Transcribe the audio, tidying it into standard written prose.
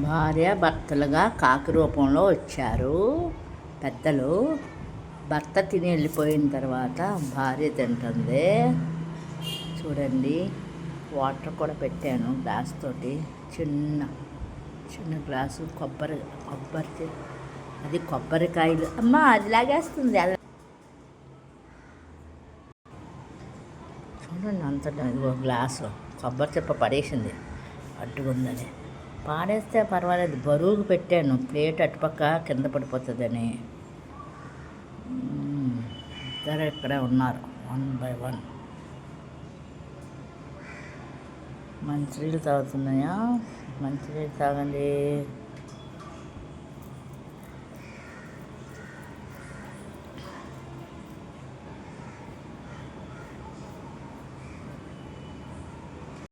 భార్య భర్తలుగా కాకి రూపంలో వచ్చారు పెద్దలు. భర్త తిని వెళ్ళిపోయిన తర్వాత భార్య తింటుంది. చూడండి, వాటర్ కూడా పెట్టాను గ్లాస్ తోటి. చిన్న చిన్న గ్లాసు కొబ్బరి అది కొబ్బరికాయలు. అమ్మ అది లాగేస్తుంది. చూడండి అంత ఇదిగో గ్లాసు కొబ్బరి చెప్ప పడేసింది అడ్డుకుందని. పాడేస్తే పర్వాలేదు, బరువుకు పెట్టాను. ప్లేట్ అటుపక్క కింద పడిపోతుందని. ఇద్దరు ఇక్కడే ఉన్నారు 1 by 1. మంచినీళ్ళు తాగుతున్నాయా? మంచినీళ్ళు తాగండి.